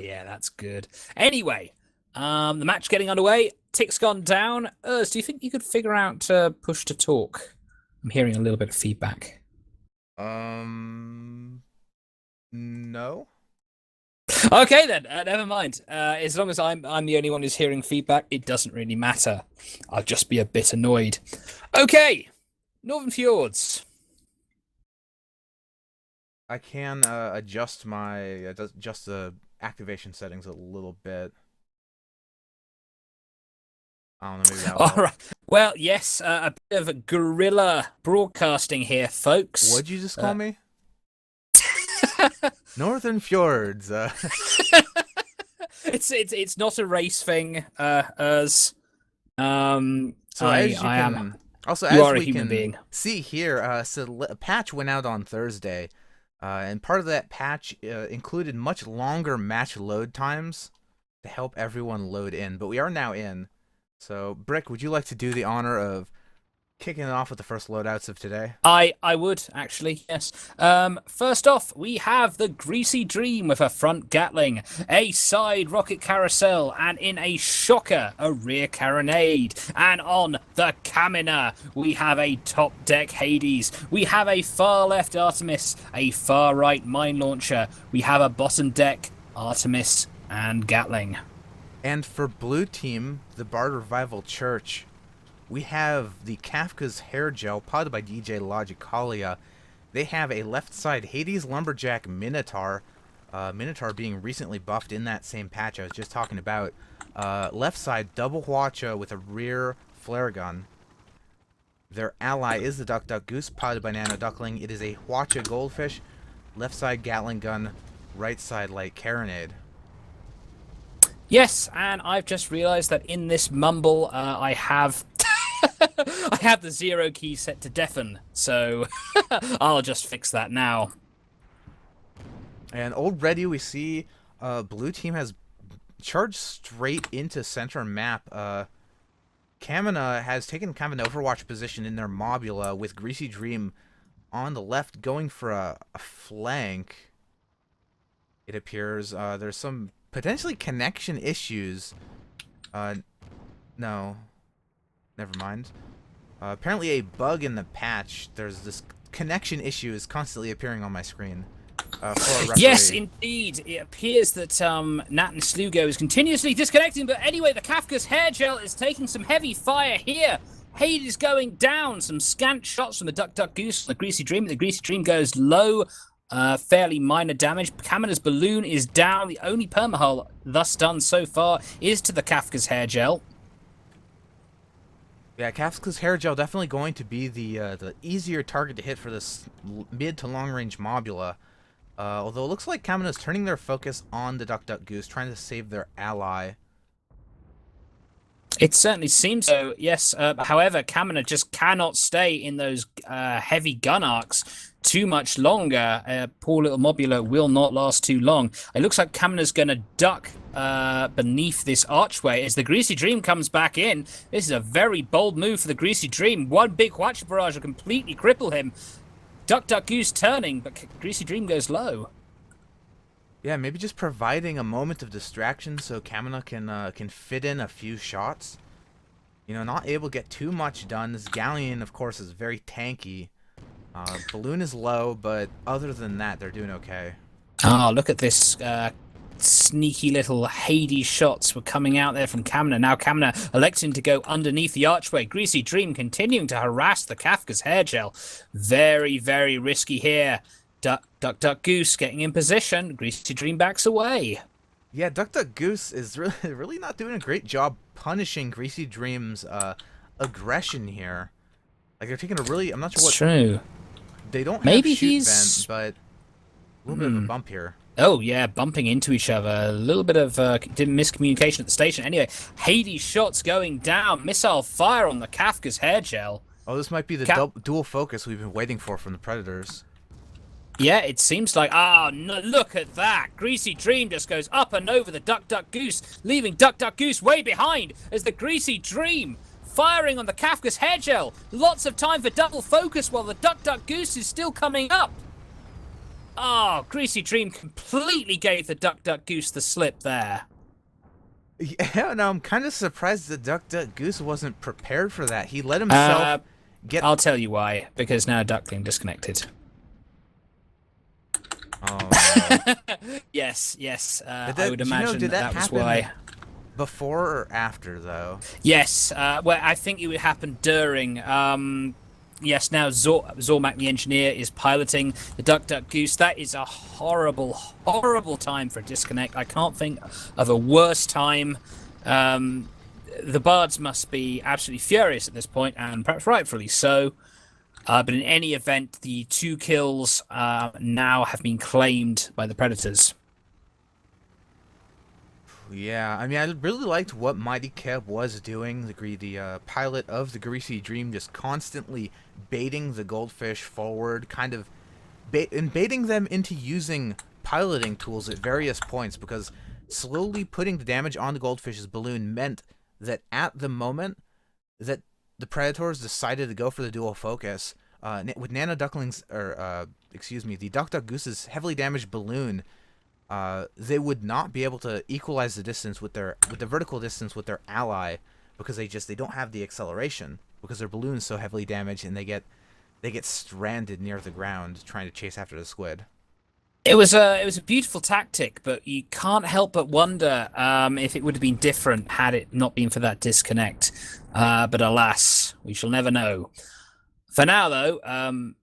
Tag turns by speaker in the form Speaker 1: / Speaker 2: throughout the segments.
Speaker 1: yeah, that's good. Anyway, the match getting underway. Tick's gone down. Do you think you could figure out push to talk? I'm hearing a little bit of feedback.
Speaker 2: No.
Speaker 1: Okay then, never mind. As long as I'm the only one who's hearing feedback, it doesn't really matter. I'll just be a bit annoyed. Okay, Northern Fjords.
Speaker 2: I can adjust the activation settings a little bit. I don't know, maybe that'll
Speaker 1: All
Speaker 2: help.
Speaker 1: right. Well, yes, a bit of guerrilla broadcasting here, folks.
Speaker 2: What'd you just call me? Northern Fjords.
Speaker 1: It's not a race thing, as
Speaker 2: So as you
Speaker 1: I am.
Speaker 2: can also
Speaker 1: You
Speaker 2: as
Speaker 1: are a
Speaker 2: we
Speaker 1: human
Speaker 2: can
Speaker 1: being.
Speaker 2: see here, so a patch went out on Thursday, and part of that patch included much longer match load times to help everyone load in. But we are now in. So Brick, would you like to do the honor of kicking it off with the first loadouts of today?
Speaker 1: I would actually, yes. First off, we have the Greasy Dream with a front Gatling, a side rocket carousel, and in a shocker, a rear carronade. And on the Kamina, we have a top deck Hades. We have a far left Artemis, a far right mine launcher. We have a bottom deck Artemis and Gatling.
Speaker 2: And for blue team, the Bard Revival Church, we have the Kafka's Hair Gel, podded by DJ Logicalia. They have a left side Hades Lumberjack Minotaur, Minotaur being recently buffed in that same patch I was just talking about. Left side Double Hwacha with a rear flare gun. Their ally is the Duck Duck Goose, podded by Nano Duckling. It is a Hwacha Goldfish, left side Gatling gun, right side light carronade.
Speaker 1: Yes, and I've just realised that in this mumble, I have I have the zero key set to deafen, so I'll just fix that now.
Speaker 2: And already we see blue team has charged straight into center map. Kamina has taken kind of an Overwatch position in their Mobula with Greasy Dream on the left going for a flank. It appears there's some potentially connection issues. No. Never mind. Apparently a bug in the patch. There's this connection issue is constantly appearing on my screen. For a referee.
Speaker 1: Yes, indeed. It appears that Nat and Slugo is continuously disconnecting, but anyway, the Kafka's Hair Gel is taking some heavy fire here. Hades going down. Some scant shots from the Duck Duck Goose, the Greasy Dream. The Greasy Dream goes low. Fairly minor damage. Kamina's balloon is down. The only permahull thus done so far is to the Kafka's Hair Gel.
Speaker 2: Yeah, Kafka's Hair Gel definitely going to be the easier target to hit for this mid to long range Mobula. Although it looks like Kamina's turning their focus on the Duck Duck Goose, trying to save their ally.
Speaker 1: It certainly seems so, yes. However, Kamina just cannot stay in those heavy gun arcs too much longer. Poor little Mobula will not last too long. It looks like Kamina's going to duck beneath this archway as the Greasy Dream comes back in. This is a very bold move for the Greasy Dream. One big Hwacha barrage will completely cripple him. Duck Duck Goose turning, but Greasy Dream goes low.
Speaker 2: Yeah, maybe just providing a moment of distraction so Kamina can fit in a few shots. You know, not able to get too much done. This Galleon, of course, is very tanky. Balloon is low, but other than that, they're doing okay.
Speaker 1: Oh, look at this sneaky little Hades shots were coming out there from Kamina. Now Kamina electing to go underneath the archway. Greasy Dream continuing to harass the Kafka's Hair Gel. Very, very risky here. Duck, Duck, Duck, Goose getting in position. Greasy Dream backs away.
Speaker 2: Yeah, Duck Duck Goose is really not doing a great job punishing Greasy Dream's aggression here. Like they're taking a really, I'm not sure what.
Speaker 1: It's true.
Speaker 2: They don't
Speaker 1: Maybe
Speaker 2: have shoot
Speaker 1: he's
Speaker 2: vent, but a little bit of a bump here.
Speaker 1: Oh, yeah, bumping into each other. A little bit of miscommunication at the station. Anyway, Hades shots going down. Missile fire on the Kafka's Hair Gel.
Speaker 2: Oh, this might be the dual focus we've been waiting for from the Predators.
Speaker 1: Yeah, it seems like... Ah, no, look at that. Greasy Dream just goes up and over the Duck Duck Goose, leaving Duck Duck Goose way behind as the Greasy Dream firing on the Kafka's Hair Gel. Lots of time for double focus while the Duck Duck Goose is still coming up. Oh, Greasy Dream completely gave the Duck Duck Goose the slip there.
Speaker 2: Yeah, no, I'm kind of surprised the Duck Duck Goose wasn't prepared for that. He let himself
Speaker 1: Uh,
Speaker 2: get.
Speaker 1: I'll tell you why. Because now Duckling disconnected.
Speaker 2: Oh no.
Speaker 1: Yes, yes.
Speaker 2: Did
Speaker 1: I would
Speaker 2: that? Do you know?
Speaker 1: imagine
Speaker 2: Did
Speaker 1: that
Speaker 2: that
Speaker 1: that was
Speaker 2: happen
Speaker 1: why.
Speaker 2: before or after though?
Speaker 1: Yes. Well, I think it would happen during. Yes. Now Zormak, the engineer, is piloting the Duck Duck Goose. That is a horrible, horrible time for a disconnect. I can't think of a worse time. Um, the Bards must be absolutely furious at this point, and perhaps rightfully so. But in any event, the 2 kills now have been claimed by the Predators.
Speaker 2: Yeah, I mean, I really liked what Mighty Keb was doing. The pilot of the Greasy Dream, just constantly baiting the goldfish forward, kind of and baiting them into using piloting tools at various points, because slowly putting the damage on the goldfish's balloon meant that at the moment that the Predators decided to go for the dual focus, with Nano Ducklings, or excuse me, the Duck Duck Goose's heavily damaged balloon, they would not be able to equalize the distance with the vertical distance with their ally, because they don't have the acceleration, because their balloon is so heavily damaged, and they get stranded near the ground trying to chase after the squid.
Speaker 1: It was a beautiful tactic, but you can't help but wonder if it would have been different had it not been for that disconnect. But alas, we shall never know. For now, though,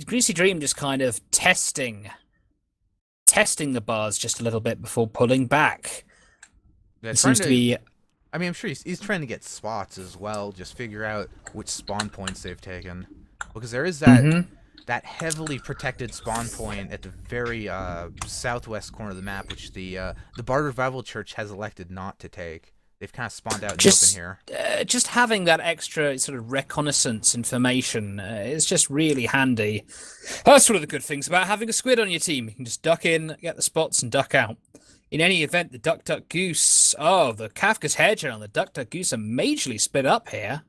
Speaker 1: Greasy Dream just kind of testing the bars just a little bit before pulling back.
Speaker 2: Yeah,
Speaker 1: It
Speaker 2: trying
Speaker 1: seems to
Speaker 2: to.
Speaker 1: be.
Speaker 2: I mean, I'm sure he's trying to get spots as well, just figure out which spawn points they've taken, because there is
Speaker 1: Mhm.
Speaker 2: that heavily protected spawn point at the very southwest corner of the map, which the Bard Revival Church has elected not to take. They've kind of spawned out in the open
Speaker 1: just
Speaker 2: here.
Speaker 1: just having that extra sort of reconnaissance information is just really handy. That's one of the good things about having a squid on your team. You can just duck in, get the spots, and duck out. In any event, the Duck Duck Goose, oh, the Kafka's Hairgel and the Duck Duck Goose are majorly split up here.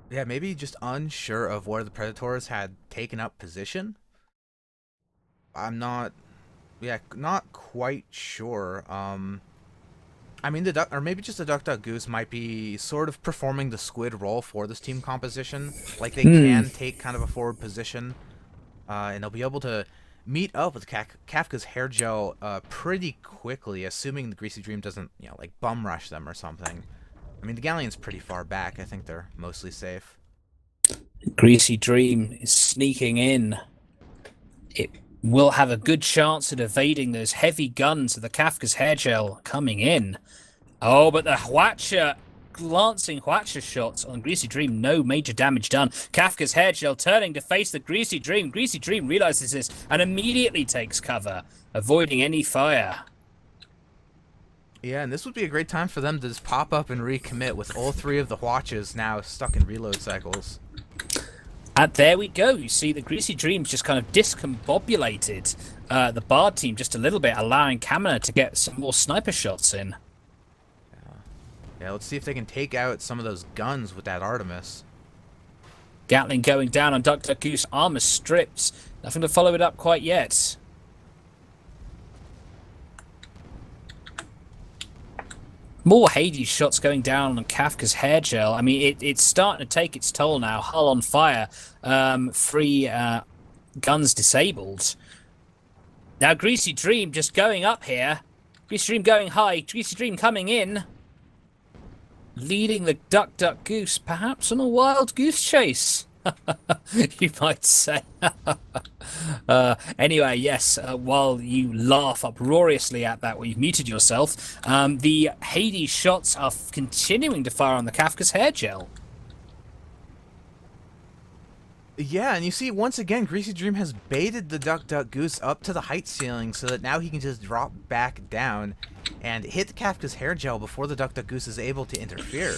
Speaker 2: Yeah, maybe just unsure of where the Predators had taken up position. I'm not, yeah, not quite sure. I mean, the duck, or maybe just the Duck Duck Goose might be sort of performing the squid role for this team composition. Like they
Speaker 1: Hmm.
Speaker 2: can take kind of a forward position, and they'll be able to meet up with Kafka's hair gel pretty quickly, assuming the Greasy Dream doesn't, like bum rush them or something. I mean, the Galleon's pretty far back. I think they're mostly safe.
Speaker 1: Greasy Dream is sneaking in. It will have a good chance at evading those heavy guns of the Kafka's Hairgel coming in. Oh, but the Hwacha, glancing Hwacha shots on Greasy Dream, no major damage done. Kafka's Hairgel turning to face the Greasy Dream. Greasy Dream realizes this and immediately takes cover, avoiding any fire.
Speaker 2: Yeah, and this would be a great time for them to just pop up and recommit with all three of the Hwachas now stuck in reload cycles.
Speaker 1: And there we go. You see the Greasy Dreams just kind of discombobulated the Bard team just a little bit, allowing Kamina to get some more sniper shots in.
Speaker 2: Yeah, let's see if they can take out some of those guns with that Artemis.
Speaker 1: Gatling going down on Duck Duck Goose, armor stripped. Nothing to follow it up quite yet. More Hades shots going down on Kafka's hair gel. I mean, it's starting to take its toll now. Hull on fire. Three guns disabled. Now Greasy Dream just going up here. Greasy Dream going high. Greasy Dream coming in. Leading the Duck Duck Goose, perhaps on a wild goose chase. You might say. Anyway, yes, while you laugh uproariously at that, well, you've muted yourself. The Hades shots are continuing to fire on the Kafka's hair gel.
Speaker 2: Yeah, and you see, once again, Greasy Dream has baited the Duck Duck Goose up to the height ceiling so that now he can just drop back down and hit Kafka's hair gel before the Duck Duck Goose is able to interfere.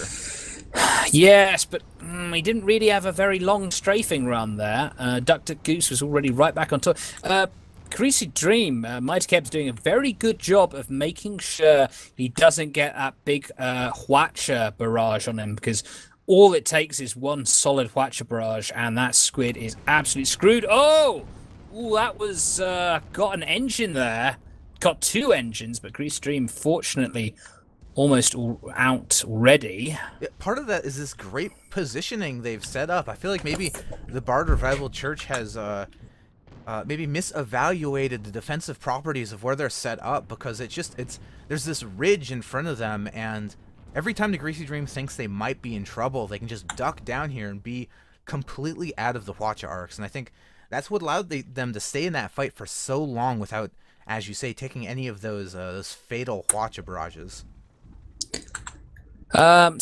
Speaker 1: Yes, but he didn't really have a very long strafing run there. Duck Duck Goose was already right back on top. Greasy Dream, Mighty Keb's doing a very good job of making sure he doesn't get that big Hwacha barrage on him, because all it takes is one solid Hwacha barrage, and that squid is absolutely screwed. Oh! Ooh, that was got an engine there. Got two engines, but Grease Dream fortunately almost all out already.
Speaker 2: Yeah, part of that is this great positioning they've set up. I feel like maybe the Bard Revival Church has maybe misevaluated the defensive properties of where they're set up, because it's there's this ridge in front of them, and every time the Greasy Dream thinks they might be in trouble, they can just duck down here and be completely out of the Hwacha arcs. And I think that's what allowed them to stay in that fight for so long without, as you say, taking any of those fatal Hwacha barrages.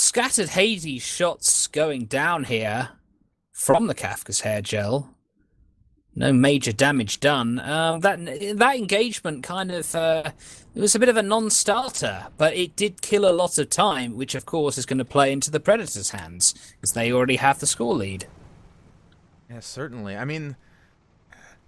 Speaker 1: Scattered Hades shots going down here from the Kafka's hair gel. No major damage done. That engagement kind of it was a bit of a non-starter, but it did kill a lot of time, which of course is going to play into the Predator's hands because they already have the score lead.
Speaker 2: Yeah, certainly. I mean,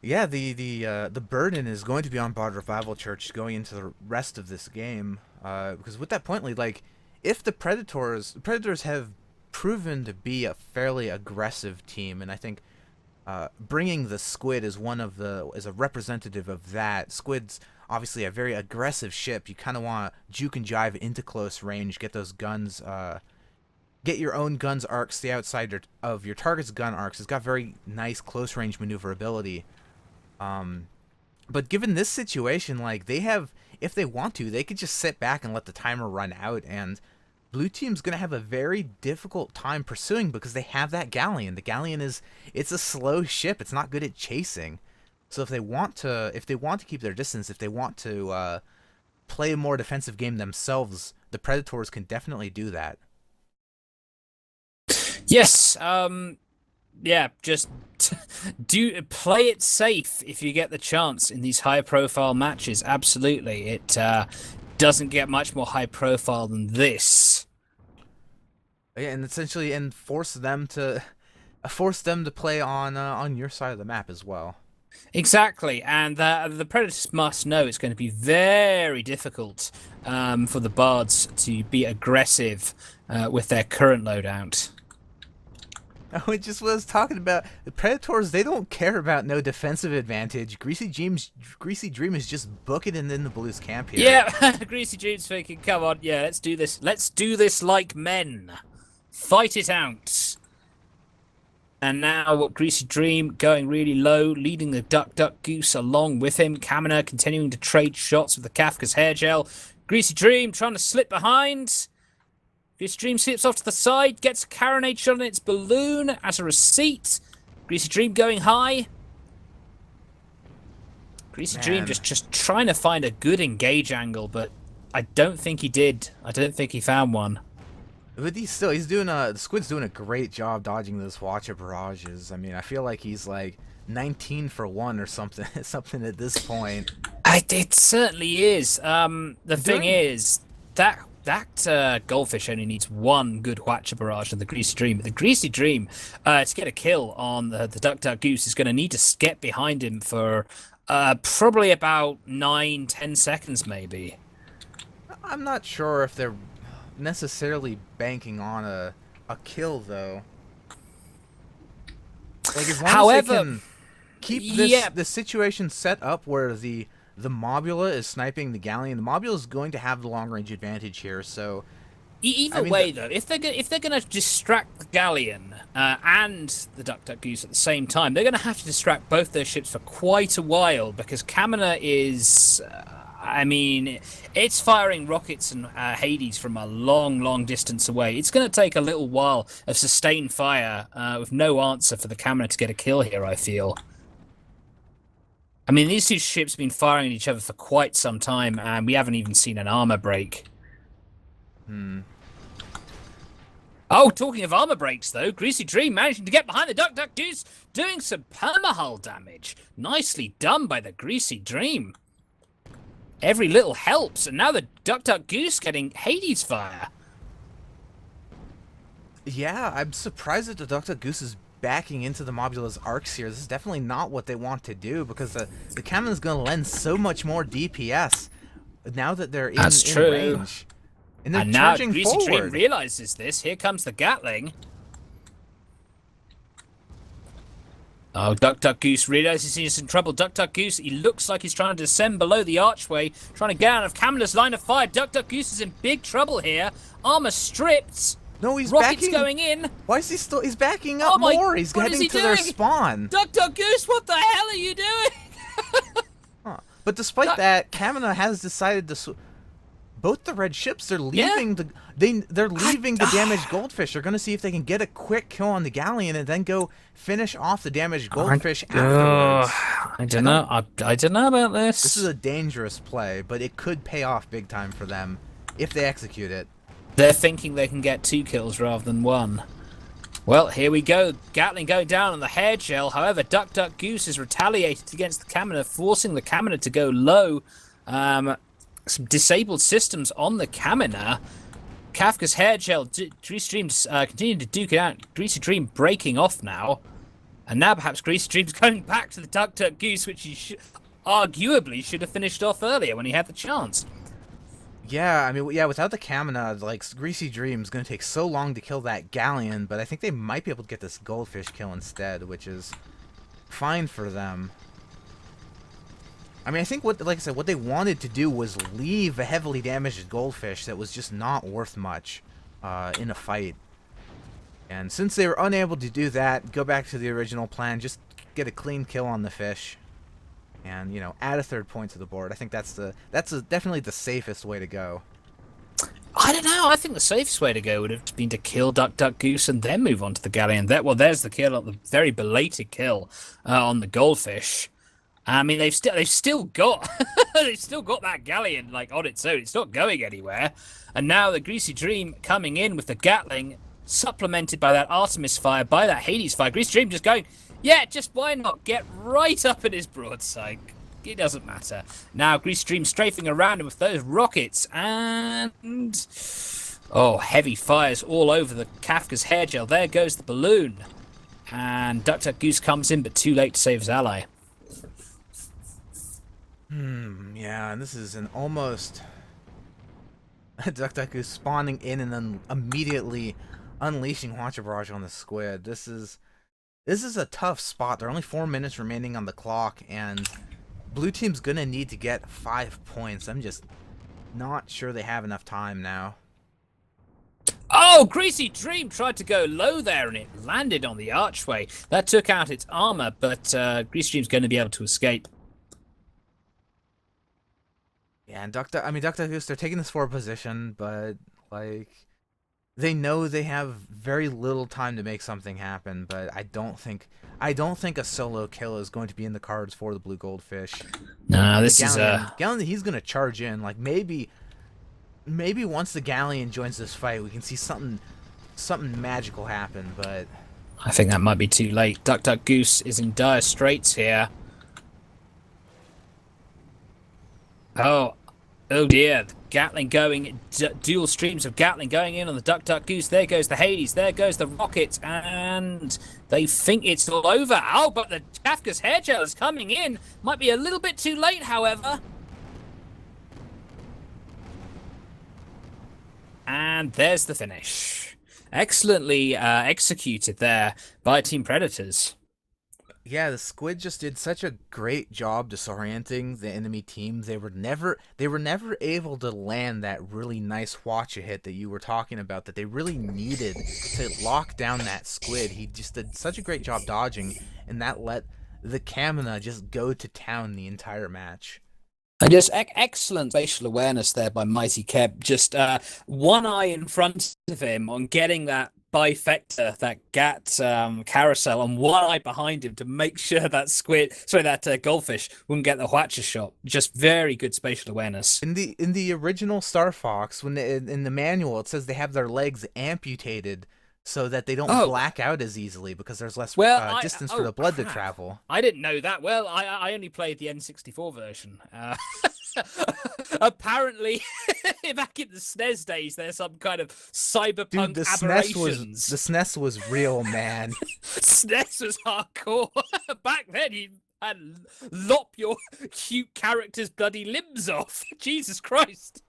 Speaker 2: yeah, the burden is going to be on Bard Revival Church going into the rest of this game, because with that point lead, like, if the Predators have proven to be a fairly aggressive team, and I think bringing the Squid is a representative of that. Squid's obviously a very aggressive ship. You kind of want to juke and jive into close range, get those guns, get your own guns arcs, stay outside of your target's gun arcs. It's got very nice close range maneuverability. But given this situation, like, they have, if they want to, they could just sit back and let the timer run out, and Blue Team's going to have a very difficult time pursuing because they have that galleon. The galleon it's a slow ship. It's not good at chasing. So if they want to keep their distance, if they want to play a more defensive game themselves, the Predators can definitely do that.
Speaker 1: Yes, yeah, just do play it safe if you get the chance in these high-profile matches. Absolutely, it doesn't get much more high-profile than this.
Speaker 2: Yeah, and essentially, and force them to play on your side of the map as well.
Speaker 1: Exactly, and the Predators must know it's going to be very difficult for the Bards to be aggressive with their current loadout.
Speaker 2: Oh, it just was talking about the Predators. They don't care about no defensive advantage. Greasy Dream is just booking it in the Blues camp here.
Speaker 1: Yeah, Greasy Dream's thinking, come on, yeah, let's do this. Let's do this like men. Fight it out. And now Greasy Dream going really low, leading the Duck Goose along with him. Kamina continuing to trade shots with the Kafka's hair gel. Greasy Dream trying to slip behind. Greasy Dream slips off to the side, gets a carronade shot on its balloon as a receipt. Greasy Dream going high. Greasy Dream just trying to find a good engage angle, but I don't think he did. I don't think he found one.
Speaker 2: But he's doing the Squid's doing a great job dodging those Hwacha barrages. I mean, I feel like he's like 19 for 1 or something at this point.
Speaker 1: It certainly is. The thing is that Goldfish only needs one good Hwacha barrage of the Greasy Dream. But the Greasy Dream, to get a kill on the Duck Goose, is going to need to get behind him for probably about 9-10 seconds, maybe.
Speaker 2: I'm not sure if they're necessarily banking on a kill, though. Like, as long as they can keep the situation set up where the Mobula is sniping the Galleon, the Mobula is going to have the long range advantage here. So
Speaker 1: either way, though, if they're going to distract the Galleon and the Duck Goose at the same time, they're going to have to distract both those ships for quite a while, because Kamina is. I mean, it's firing rockets and Hades from a long distance away. It's going to take a little while of sustained fire with no answer for the Kamina to get a kill here, I feel. I mean, these two ships have been firing at each other for quite some time, and we haven't even seen an armor break. Oh, talking of armor breaks, though, Greasy Dream managing to get behind the Duck Goose, doing some permahull damage. Nicely done by the Greasy Dream. Every little helps, and now the Duck Goose getting Hades fire.
Speaker 2: Yeah, I'm surprised that the Duck Goose is backing into the Mobula's arcs here. This is definitely not what they want to do, because the cannon's going to lend so much more DPS now that they're in range. And they're charging
Speaker 1: Greasy
Speaker 2: forward.
Speaker 1: Dream realizes this. Here comes the Gatling. Oh, Duck Duck Goose realizes he's in trouble. Duck Duck Goose, he looks like he's trying to descend below the archway, trying to get out of Camelot's line of fire. Duck Duck Goose is in big trouble here. Armor stripped.
Speaker 2: No, he's
Speaker 1: Rockets
Speaker 2: backing.
Speaker 1: going in.
Speaker 2: Why is he still? He's backing up
Speaker 1: Oh my!
Speaker 2: more. He's
Speaker 1: What is
Speaker 2: heading
Speaker 1: he
Speaker 2: to their
Speaker 1: doing?
Speaker 2: spawn.
Speaker 1: Duck Duck Goose, what the hell are you doing?
Speaker 2: Huh. But despite that, Kamina has decided to. Both the red ships, they're leaving they're leaving the damaged goldfish. They're gonna see if they can get a quick kill on the galleon and then go finish off the damaged goldfish afterwards.
Speaker 1: I don't know. I don't know about this.
Speaker 2: This is a dangerous play, but it could pay off big time for them if they execute it.
Speaker 1: They're thinking they can get 2 kills rather than 1. Well, here we go. Gatling going down on the hair gel. However, Duck Duck Goose is retaliated against the Kamina, forcing the Kamina to go low. Some disabled systems on the Kamina. Kafka's hair gel, Greasy Dream's continuing to duke it out. Greasy Dream breaking off now. And now perhaps Greasy Dream's going back to the Duck Duck Goose, which he arguably should have finished off earlier when he had the chance.
Speaker 2: Yeah, I mean, yeah, without the Kamina, like, Greasy Dream's gonna take so long to kill that galleon, but I think they might be able to get this goldfish kill instead, which is fine for them. I mean, I think like I said, what they wanted to do was leave a heavily damaged goldfish that was just not worth much in a fight. And since they were unable to do that, go back to the original plan, just get a clean kill on the fish, and you know, add a 3rd point to the board. I think that's definitely the safest way to go.
Speaker 1: I don't know. I think the safest way to go would have been to kill Duck Duck Goose and then move on to the galleon. There's the kill, the very belated kill on the goldfish. I mean, they've still got they've still got that galleon like on its own. It's not going anywhere. And now the Greasy Dream coming in with the Gatling, supplemented by that Artemis fire, by that Hades fire. Greasy Dream just going, yeah, just why not get right up in his broadside? It doesn't matter. Now Greasy Dream strafing around him with those rockets and heavy fires all over the Kafka's hair gel. There goes the balloon, and Duck Duck Goose comes in, but too late to save his ally.
Speaker 2: Yeah, and this is an almost Duck Duck Goose spawning in and then immediately unleashing Watcher Barrage on the squid. This is a tough spot. There are only 4 minutes remaining on the clock, and blue team's gonna need to get 5 points. I'm just not sure they have enough time now.
Speaker 1: Oh, Greasy Dream tried to go low there, and it landed on the archway. That took out its armor, but Greasy Dream's going to be able to escape.
Speaker 2: Yeah, and Duck Duck Goose, they're taking this forward position, but like they know they have very little time to make something happen. But I don't think a solo kill is going to be in the cards for the blue goldfish.
Speaker 1: Nah, this
Speaker 2: Galleon, he's gonna charge in. Like maybe once the Galleon joins this fight, we can see something magical happen. But
Speaker 1: I think that might be too late. Duck Duck Goose is in dire straits here. Oh dear, the Gatling going, dual streams of Gatling going in on the Duck Duck Goose. There goes the Hades, there goes the rocket, and they think it's all over. Oh, but the Kafka's hair gel is coming in. Might be a little bit too late, however. And there's the finish. Excellently executed there by Team Predators.
Speaker 2: yeah, the squid just did such a great job disorienting the enemy team. They were never able to land that really nice watcha hit that you were talking about that they really needed to lock down that squid. He just did such a great job dodging, and that let the Kamina just go to town the entire match.
Speaker 1: And just excellent spatial awareness there by Mighty Keb. Just one eye in front of him on getting that bifector, that GAT carousel, and one eye behind him to make sure that goldfish wouldn't get the Watcher shot. Just very good spatial awareness.
Speaker 2: In the original Star Fox, when in the manual it says they have their legs amputated so that they don't black out as easily because there's less distance for the blood to travel.
Speaker 1: I didn't know that. Well, I only played the N64 version. Apparently, back in the SNES days, there's some kind of cyberpunk aberrations.
Speaker 2: The SNES was real, man.
Speaker 1: SNES was hardcore. Back then, you had lop your cute character's bloody limbs off. Jesus Christ.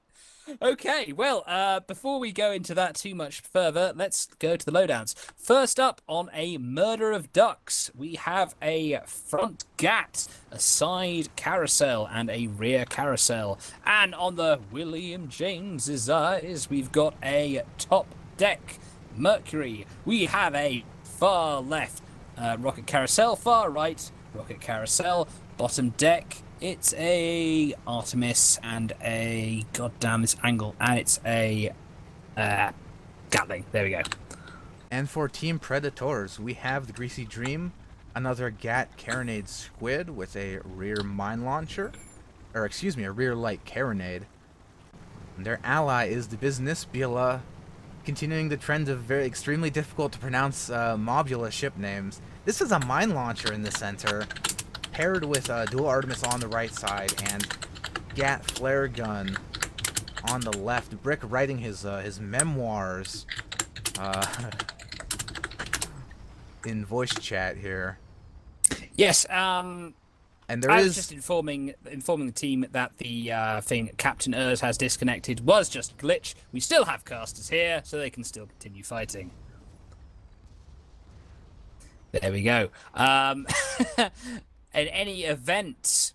Speaker 1: Okay, well, before we go into that too much further, let's go to the lowdowns. First up on a murder of ducks, we have a front gat, a side carousel, and a rear carousel. And on the William James's eyes, we've got a top deck Mercury. We have a far left rocket carousel, far right rocket carousel, bottom deck. It's a Artemis and a goddamn this angle, and it's a Gatling. There we go.
Speaker 2: And for Team Predators, we have the Greasy Dream, another Gat Carronade Squid with a rear mine launcher, or excuse me, a rear light carronade. And their ally is the Biznisbula, continuing the trend of very extremely difficult to pronounce Mobula ship names. This is a mine launcher in the center, paired with Dual Artemis on the right side and Gat Flare Gun on the left. Brick writing his memoirs in voice chat here.
Speaker 1: Yes,
Speaker 2: and there
Speaker 1: I
Speaker 2: is
Speaker 1: was just informing the team that the thing Captain Urs has disconnected was just a glitch. We still have casters here, so they can still continue fighting. There we go. In any event,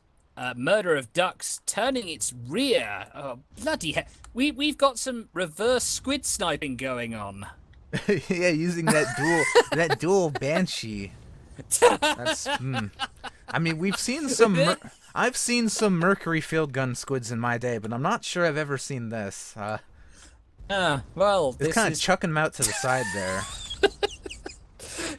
Speaker 1: murder of ducks turning its rear. Oh, bloody hell. We've got some reverse squid sniping going on.
Speaker 2: yeah, using that dual banshee. That's I mean, we've seen some I've seen some Mercury field gun squids in my day, but I'm not sure I've ever seen this.
Speaker 1: Well,
Speaker 2: it's kind of chucking them out to the side there.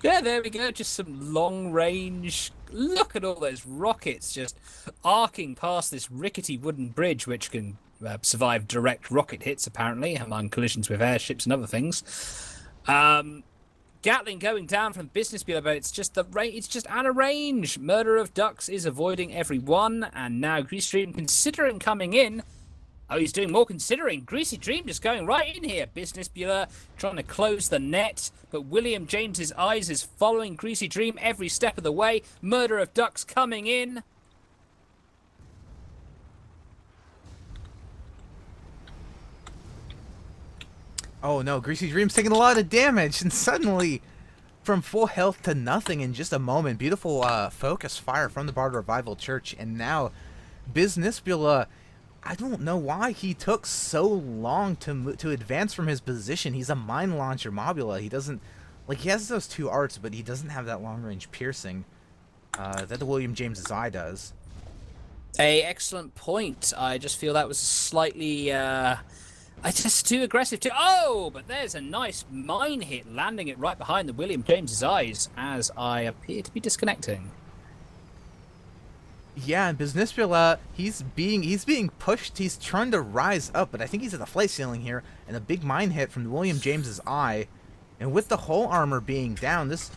Speaker 1: Yeah, there we go. Just some long range. Look at all those rockets just arcing past this rickety wooden bridge, which can survive direct rocket hits, apparently, among collisions with airships and other things. Gatling going down from business below, but it's just it's just out of range. Murder of ducks is avoiding everyone, and now Greasy Dream considering coming in. Oh, he's doing more considering. Greasy Dream just going right in here. Business Bueller trying to close the net, but William James's eyes is following Greasy Dream every step of the way. Murder of ducks coming in.
Speaker 2: Oh no, Greasy Dream's taking a lot of damage, and suddenly, from full health to nothing in just a moment, beautiful focus fire from the Bard Revival Church, and now Biznisbula, I don't know why he took so long to advance from his position. He's a mine launcher Mobula. He doesn't, like, he has those two arts, but he doesn't have that long range piercing that the William James's eye does.
Speaker 1: Excellent point. I just feel that was slightly just too aggressive too. Oh, but there's a nice mine hit, landing it right behind the William James's eyes as I appear to be disconnecting.
Speaker 2: Yeah, and Biznisbula, he's being pushed. He's trying to rise up, but I think he's at the flight ceiling here, and a big mine hit from the William James's eye. And with the hull armor being down, this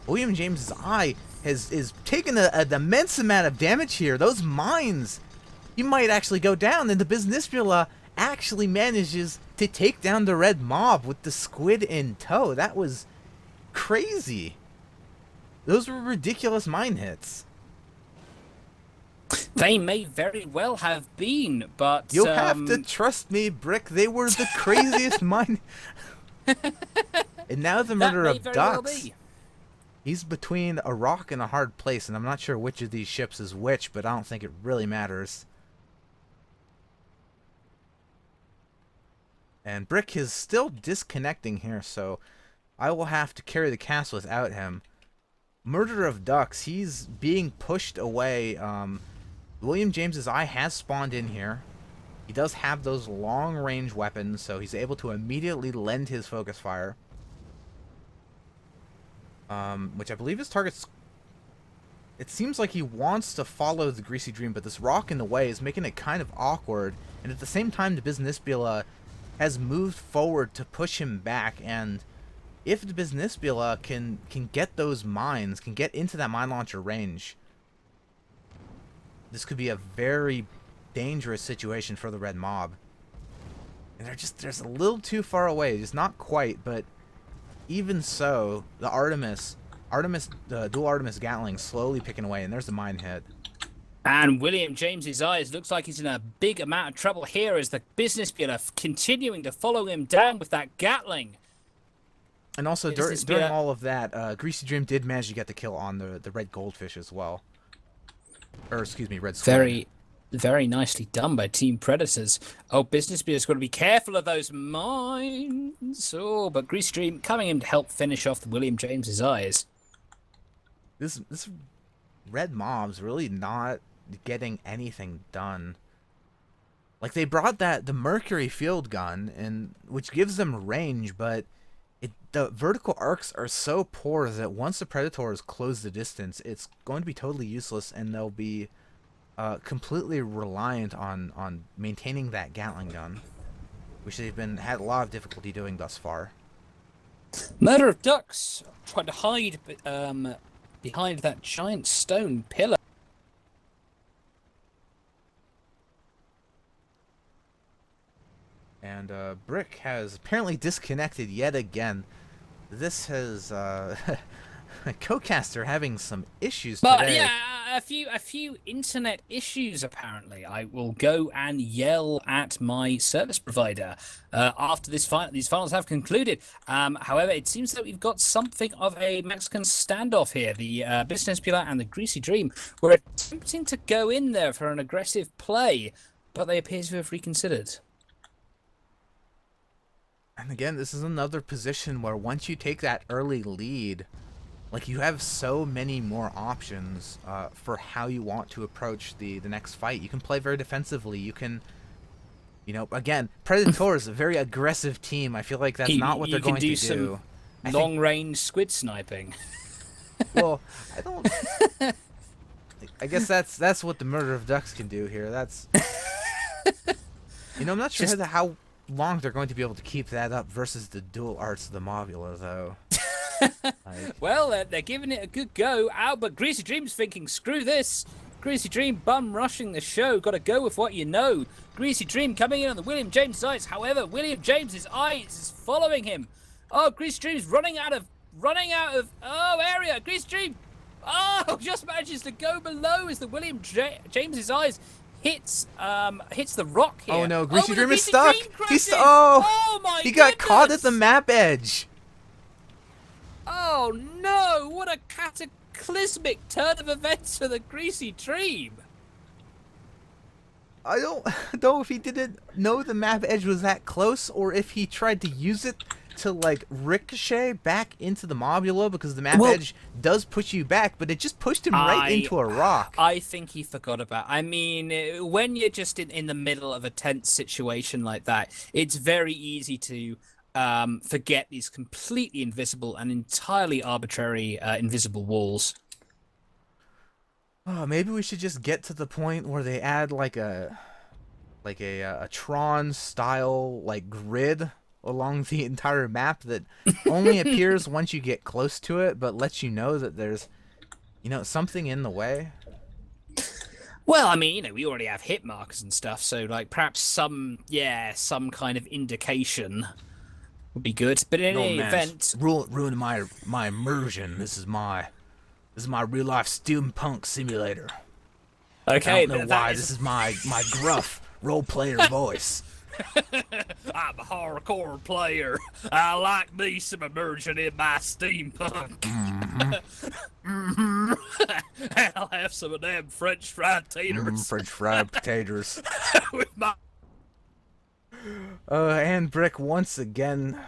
Speaker 2: William James's eye is taking an immense amount of damage here. Those mines, you might actually go down, and the Biznisbula actually manages to take down the red mob with the squid in tow. That was crazy. Those were ridiculous mine hits.
Speaker 1: They may very well have been, but
Speaker 2: you'll have to trust me, Brick. They were the craziest mine. And now the murder of ducks. Well, he's between a rock and a hard place, and I'm not sure which of these ships is which, but I don't think it really matters. And Brick is still disconnecting here, so I will have to carry the cast without him. Murder of ducks. He's being pushed away. William James's eye has spawned in here. He does have those long-range weapons, so he's able to immediately lend his focus fire. Which I believe his target's... It seems like he wants to follow the Greasy Dream, but this rock in the way is making it kind of awkward. And at the same time, the Biznisbula has moved forward to push him back, and if the Biznisbula can get those mines, can get into that mine launcher range, this could be a very dangerous situation for the red mob. And they're just a little too far away. Just not quite, but even so, the Dual Artemis Gatling slowly picking away, and there's the mine hit.
Speaker 1: And William James's eyes looks like he's in a big amount of trouble here as the business dealer continuing to follow him down with that Gatling.
Speaker 2: And also
Speaker 1: Business
Speaker 2: during
Speaker 1: dealer
Speaker 2: all of that, Greasy Dream did manage to get the kill on the red goldfish as well. Or excuse me, red squid.
Speaker 1: very, very nicely done by Team Predators. Oh, business dealer's got to be careful of those mines. Oh, but Grease Dream coming in to help finish off William James's eyes.
Speaker 2: This red mob's really not getting anything done. Like they brought the Mercury field gun, and which gives them range, but the vertical arcs are so poor that once the Predators close the distance, it's going to be totally useless, and they'll be completely reliant on maintaining that Gatling gun, which they've had a lot of difficulty doing thus far.
Speaker 1: Murder of ducks trying to hide behind that giant stone pillar.
Speaker 2: And Brick has apparently disconnected yet again. This has Cocaster having some issues
Speaker 1: But
Speaker 2: today.
Speaker 1: yeah, a few internet issues apparently. I will go and yell at my service provider after these finals have concluded. However, it seems that we've got something of a Mexican standoff here. The Business Pillar and the Greasy Dream were attempting to go in there for an aggressive play, but they appear to have reconsidered.
Speaker 2: And again, this is another position where once you take that early lead, like you have so many more options for how you want to approach the next fight. You can play very defensively. You can, again, Predator is a very aggressive team. I feel like that's not what they're going to do.
Speaker 1: You can do some long-range squid sniping.
Speaker 2: Well, I don't. I guess that's what the Murder of Ducks can do here. That's. I'm not sure how long they're going to be able to keep that up versus the dual arts of the Mobula, though.
Speaker 1: Well, they're giving it a good go. But Greasy Dream's thinking, screw this. Greasy Dream bum rushing the show. Got to go with what you know. Greasy Dream coming in on the William James eyes. However, William James's eyes is following him. Oh, Greasy Dream's running out of area. Greasy Dream, just manages to go below as the William James's eyes hits the rock here.
Speaker 2: Oh no, Greasy Dream is stuck. Oh my! He got caught at the map edge.
Speaker 1: Oh no! What a cataclysmic turn of events for the Greasy Dream.
Speaker 2: I don't know if he didn't know the map edge was that close, or if he tried to use it to like ricochet back into the Mobula, because the map edge does push you back, but it just pushed him right into a rock.
Speaker 1: I think he forgot about. I mean, when you're just in the middle of a tense situation like that, it's very easy to forget these completely invisible and entirely arbitrary invisible walls.
Speaker 2: Oh, maybe we should just get to the point where they add like a Tron style like grid along the entire map that only appears once you get close to it, but lets you know that there's something in the way.
Speaker 1: Well, I mean, we already have hit markers and stuff, so like perhaps some kind of indication would be good. But in any event,
Speaker 2: ruin my immersion. This is my real life steampunk simulator.
Speaker 1: Okay,
Speaker 2: I don't know why. This is my gruff role player voice.
Speaker 1: I'm a hardcore player. I like me some immersion in my steampunk. I'll have some of them French fried taters.
Speaker 2: French fried potatoes.
Speaker 1: With my
Speaker 2: and Brick once again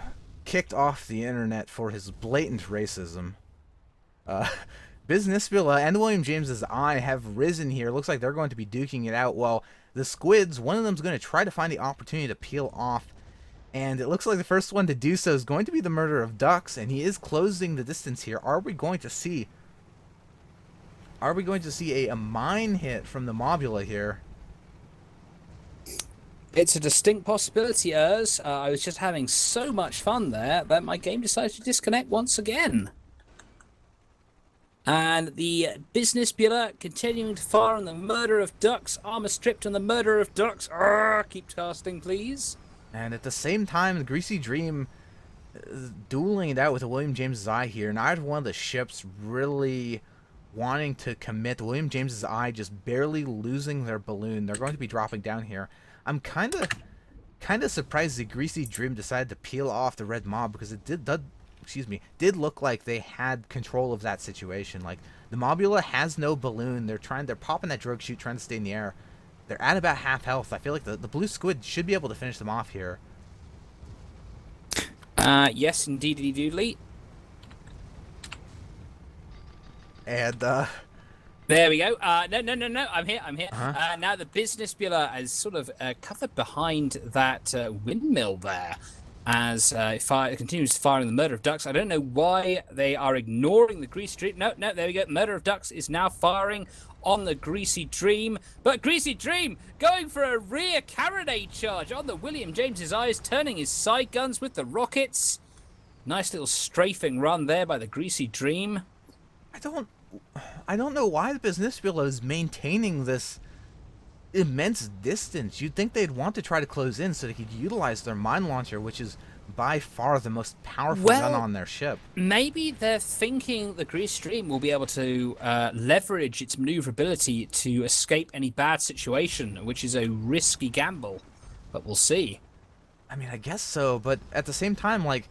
Speaker 2: kicked off the internet for his blatant racism. Business Villa and William James's eye have risen here. Looks like they're going to be duking it out. Well, the squids, one of them's going to try to find the opportunity to peel off, and it looks like the first one to do so is going to be the Murder of Ducks, and he is closing the distance here. Are we going to see a mine hit from the Mobula here?
Speaker 1: It's a distinct possibility, Urs. I was just having so much fun there that my game decided to disconnect once again. And the Business Bureau continuing to fire on the Murder of Ducks. Armor stripped on the Murder of Ducks. Keep casting, please.
Speaker 2: And at the same time, the Greasy Dream dueling it out with a William James' eye here. Neither one of the ships really wanting to commit. William James's Eye just barely losing their balloon. They're going to be dropping down here. I'm kind of surprised the Greasy Dream decided to peel off the red mob, because it did look like they had control of that situation. Like, the Mobula has no balloon. They're popping that drogue chute, trying to stay in the air. They're at about half health. I feel like the blue squid should be able to finish them off here.
Speaker 1: Yes, indeed.
Speaker 2: And
Speaker 1: There we go. No. I'm here.
Speaker 2: Uh-huh.
Speaker 1: Now the business bureau is sort of covered behind that windmill there, as it continues firing the murder of ducks. I don't know why they are ignoring the Greasy Dream. No, there we go. Murder of ducks is now firing on the Greasy Dream, but Greasy Dream going for a rear carronade charge on the William James's Eyes, turning his side guns with the rockets. Nice little strafing run there by the Greasy Dream.
Speaker 2: I don't know why the business bureau is maintaining this immense distance. You'd think they'd want to try to close in so they could utilize their mine launcher, which is by far the most powerful gun on their ship.
Speaker 1: Maybe they're thinking the Grease Stream will be able to leverage its maneuverability to escape any bad situation, which is a risky gamble, but we'll see.
Speaker 2: I mean, I guess so, but at the same time, like,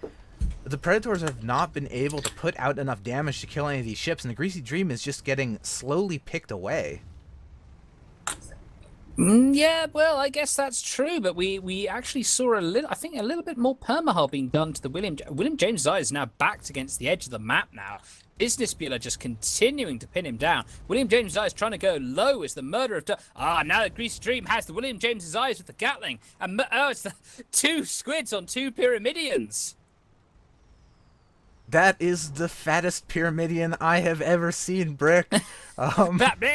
Speaker 2: the Predators have not been able to put out enough damage to kill any of these ships, and the Greasy Dream is just getting slowly picked away.
Speaker 1: Yeah, well, I guess that's true, but we actually saw I think a little bit more permahull being done to the William James's Eye is now backed against the edge of the map now. Business Bureau just continuing to pin him down. William James's Eye is trying to go low as the murder of now the Greasy Dream has the William James's Eyes with the Gatling, and it's the two squids on two Pyramidians.
Speaker 2: That is the fattest Pyramidian I have ever seen, Brick.
Speaker 1: Mobulas.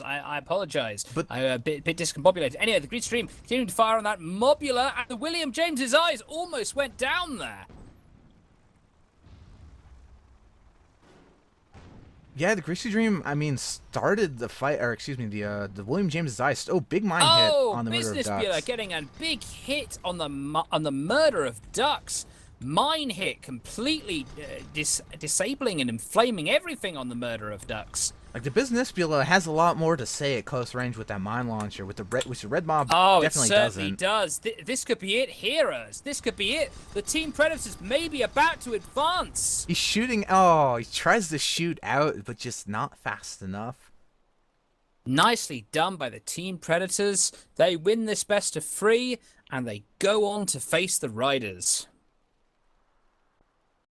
Speaker 1: I apologize. But I'm a bit discombobulated. Anyway, the Greasy Stream continuing to fire on that Mobula, and the William James's Eyes almost went down there.
Speaker 2: Yeah, the Greasy Dream, I mean, started the fight, or excuse me, the William James's Eyes. Oh, big mine hit on the murder of ducks.
Speaker 1: Business Bureau getting a big hit on the murder of ducks. Mine hit, completely disabling and inflaming everything on the murder of ducks.
Speaker 2: Like, the Business Bureau has a lot more to say at close range with that mine launcher, which the red mob definitely
Speaker 1: it certainly does. This could be it, heroes. This could be it. The Team Predators may be about to advance.
Speaker 2: He's shooting. Oh, he tries to shoot out, but just not fast enough.
Speaker 1: Nicely done by the Team Predators. They win this best of 3, and they go on to face the Riders.